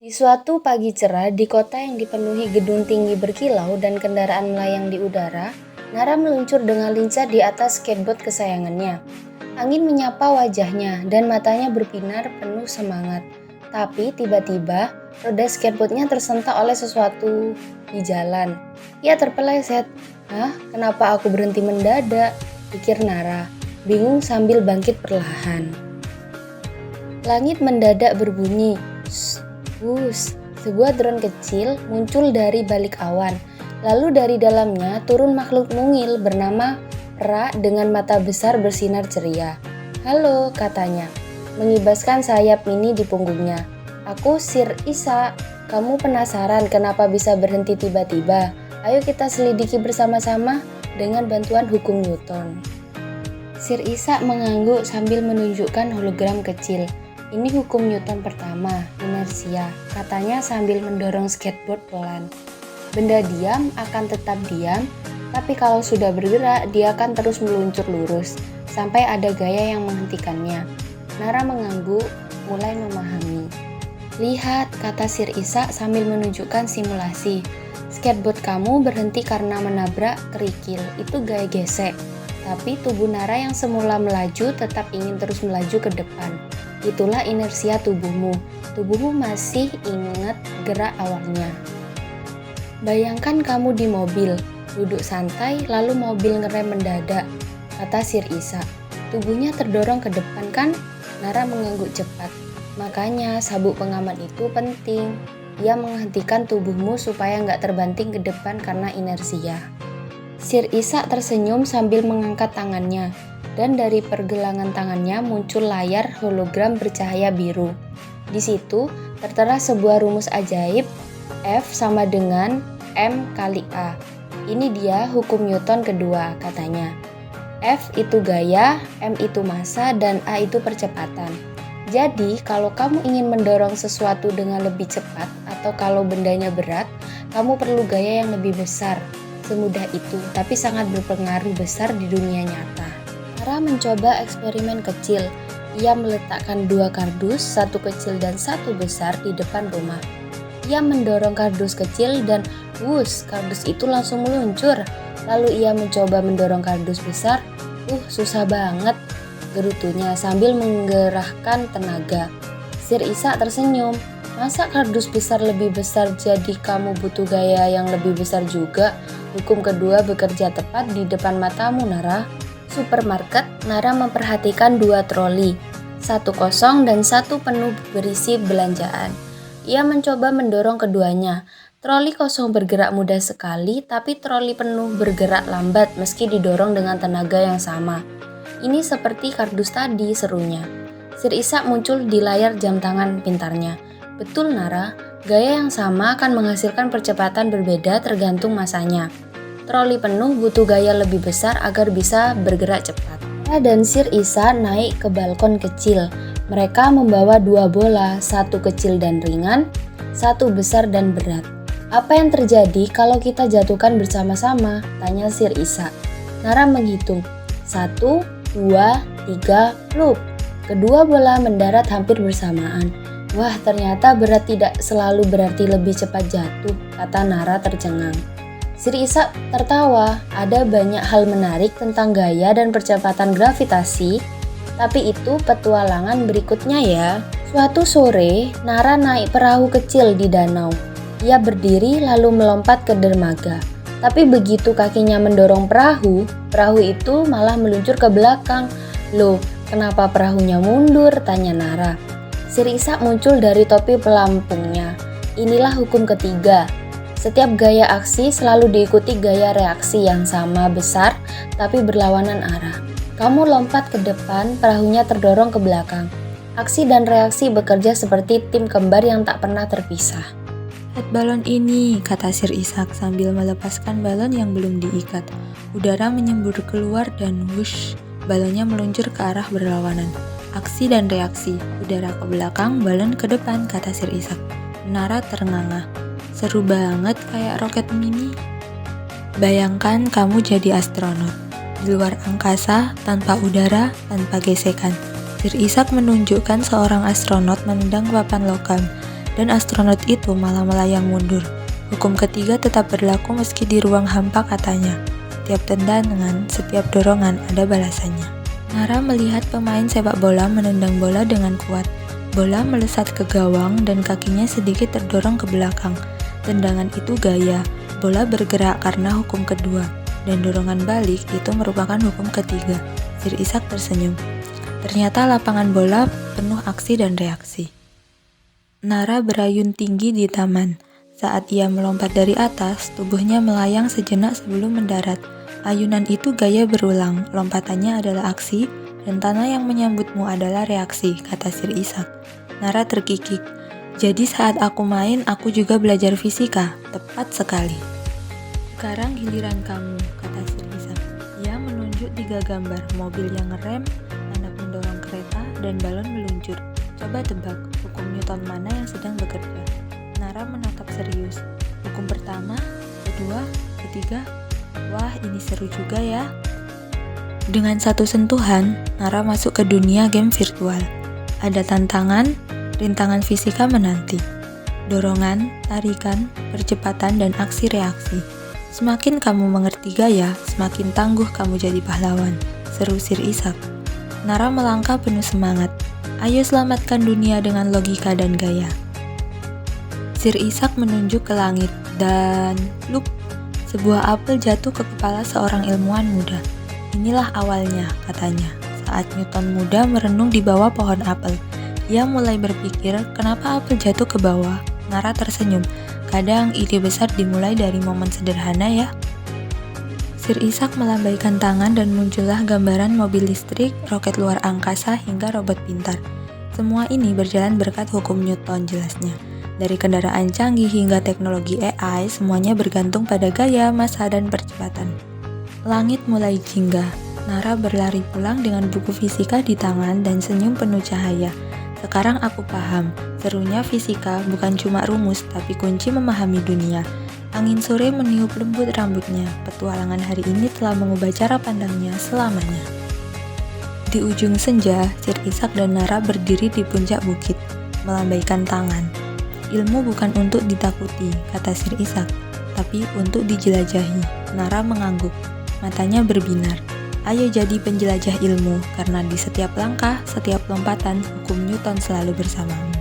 Di suatu pagi cerah di kota yang dipenuhi gedung tinggi berkilau dan kendaraan melayang di udara, Nara meluncur dengan lincah di atas skateboard kesayangannya. Angin menyapa wajahnya dan matanya berbinar penuh semangat. Tapi tiba-tiba, roda skateboardnya tersentak oleh sesuatu di jalan. Ia terpeleset. Hah, kenapa aku berhenti mendadak? Pikir Nara, bingung sambil bangkit perlahan. Langit mendadak berbunyi. Wush, sebuah drone kecil muncul dari balik awan. Lalu dari dalamnya turun makhluk mungil bernama Pra dengan mata besar bersinar ceria. "Halo," katanya, mengibaskan sayap mini di punggungnya. "Aku Sir Isa. Kamu penasaran kenapa bisa berhenti tiba-tiba? Ayo kita selidiki bersama-sama dengan bantuan hukum Newton." Sir Isa mengangguk sambil menunjukkan hologram kecil. "Ini hukum Newton pertama, inersia," katanya sambil mendorong skateboard pelan. Benda diam akan tetap diam, tapi kalau sudah bergerak, dia akan terus meluncur lurus, sampai ada gaya yang menghentikannya. Nara mengangguk, mulai memahami. "Lihat," kata Sir Isa sambil menunjukkan simulasi. "Skateboard kamu berhenti karena menabrak kerikil, itu gaya gesek. Tapi tubuh Nara yang semula melaju tetap ingin terus melaju ke depan. Itulah inersia tubuhmu. Tubuhmu masih ingat gerak awalnya. Bayangkan kamu di mobil, duduk santai lalu mobil ngerem mendadak," kata Sir Isa. "Tubuhnya terdorong ke depan kan?" Nara mengangguk cepat. "Makanya sabuk pengaman itu penting. Ia menghentikan tubuhmu supaya nggak terbanting ke depan karena inersia." Sir Isa tersenyum sambil mengangkat tangannya. Dan dari pergelangan tangannya muncul layar hologram bercahaya biru. Di situ tertera sebuah rumus ajaib, F sama dengan M kali A. "Ini dia hukum Newton kedua," katanya. F itu gaya, M itu massa, dan A itu percepatan. Jadi kalau kamu ingin mendorong sesuatu dengan lebih cepat atau kalau bendanya berat, kamu perlu gaya yang lebih besar. Semudah itu, tapi sangat berpengaruh besar di dunia nyata. Nara mencoba eksperimen kecil. Ia meletakkan dua kardus, satu kecil dan satu besar di depan rumah. Ia mendorong kardus kecil dan wush, kardus itu langsung meluncur. Lalu ia mencoba mendorong kardus besar. Susah banget," gerutunya sambil menggerahkan tenaga. Sir Isa tersenyum. "Masa kardus besar lebih besar jadi kamu butuh gaya yang lebih besar juga?" Hukum kedua bekerja tepat di depan matamu, Nara. Supermarket, Nara memperhatikan dua troli, satu kosong dan satu penuh berisi belanjaan. Ia mencoba mendorong keduanya. Troli kosong bergerak mudah sekali, tapi troli penuh bergerak lambat meski didorong dengan tenaga yang sama. "Ini seperti kardus tadi," serunya. Sir Isa muncul di layar jam tangan pintarnya. "Betul, Nara, gaya yang sama akan menghasilkan percepatan berbeda tergantung masanya. Troli penuh butuh gaya lebih besar agar bisa bergerak cepat." Nara dan Sir Isa naik ke balkon kecil. Mereka membawa dua bola, satu kecil dan ringan, satu besar dan berat. "Apa yang terjadi kalau kita jatuhkan bersama-sama?" tanya Sir Isa. Nara menghitung. 1, 2, 3, plup. Kedua bola mendarat hampir bersamaan. "Wah, ternyata berat tidak selalu berarti lebih cepat jatuh," kata Nara tercengang. Sir Isa tertawa. "Ada banyak hal menarik tentang gaya dan percepatan gravitasi, tapi itu petualangan berikutnya ya." Suatu sore, Nara naik perahu kecil di danau. Ia berdiri lalu melompat ke dermaga. Tapi begitu kakinya mendorong perahu, perahu itu malah meluncur ke belakang. "Loh, kenapa perahunya mundur?" tanya Nara. Sir Isa muncul dari topi pelampungnya. "Inilah hukum ketiga. Setiap gaya aksi selalu diikuti gaya reaksi yang sama besar tapi berlawanan arah. Kamu lompat ke depan, perahunya terdorong ke belakang. Aksi dan reaksi bekerja seperti tim kembar yang tak pernah terpisah." "Lihat balon ini," kata Sir Ishak sambil melepaskan balon yang belum diikat. Udara menyembur keluar dan wush, balonnya meluncur ke arah berlawanan. "Aksi dan reaksi, udara ke belakang, balon ke depan," kata Sir Ishak. Nara ternganga. "Seru banget kayak roket mini." "Bayangkan kamu jadi astronot, di luar angkasa, tanpa udara, tanpa gesekan." Sir Ishak menunjukkan seorang astronot menendang papan logam. dan astronot itu malah melayang mundur. Hukum ketiga tetap berlaku meski di ruang hampa, katanya. Setiap tendangan, setiap dorongan ada balasannya. Nara melihat pemain sepak bola menendang bola dengan kuat. Bola melesat ke gawang dan kakinya sedikit terdorong ke belakang. Tendangan itu gaya, bola bergerak karena hukum kedua, dan dorongan balik itu merupakan hukum ketiga. Sir Isaac tersenyum. Ternyata lapangan bola penuh aksi dan reaksi. Nara berayun tinggi di taman. Saat ia melompat dari atas, tubuhnya melayang sejenak sebelum mendarat. Ayunan itu gaya berulang, lompatannya adalah aksi, dan tanah yang menyambutmu adalah reaksi, kata Sir Isaac. Nara terkikik. Jadi saat aku main, aku juga belajar fisika. Tepat sekali. Sekarang giliran kamu, kata Sir Isaac. Ia menunjuk 3 gambar, mobil yang ngerem, anak mendorong kereta, dan balon meluncur. Coba tebak, hukum Newton mana yang sedang bekerja? Nara menatap serius. Hukum pertama, kedua, ketiga. Wah, ini seru juga ya. Dengan satu sentuhan, Nara masuk ke dunia game virtual. Ada tantangan, rintangan fisika menanti. Dorongan, tarikan, percepatan, dan aksi reaksi. Semakin kamu mengerti gaya, semakin tangguh kamu jadi pahlawan, seru Sir Isaac. Nara melangkah penuh semangat. Ayo selamatkan dunia dengan logika dan gaya. Sir Isaac menunjuk ke langit dan lup, sebuah apel jatuh ke kepala seorang ilmuwan muda. Inilah awalnya, katanya. Saat Newton muda merenung di bawah pohon apel, ia mulai berpikir kenapa apel jatuh ke bawah. Nara tersenyum. Kadang ide besar dimulai dari momen sederhana ya. Sir Isaac melambaikan tangan dan muncullah gambaran mobil listrik, roket luar angkasa, hingga robot pintar. Semua ini berjalan berkat hukum Newton, jelasnya. Dari kendaraan canggih hingga teknologi AI, semuanya bergantung pada gaya, massa, dan percepatan. Langit mulai jingga. Nara berlari pulang dengan buku fisika di tangan dan senyum penuh cahaya. Sekarang aku paham, serunya fisika bukan cuma rumus, tapi kunci memahami dunia. Angin sore meniup lembut rambutnya. Petualangan hari ini telah mengubah cara pandangnya selamanya. Di ujung senja, Sir Isaac dan Nara berdiri di puncak bukit, melambaikan tangan. Ilmu bukan untuk ditakuti, kata Sir Isaac, tapi untuk dijelajahi. Nara mengangguk, matanya berbinar. Ayo jadi penjelajah ilmu, karena di setiap langkah, setiap lompatan, hukum Newton selalu bersamamu.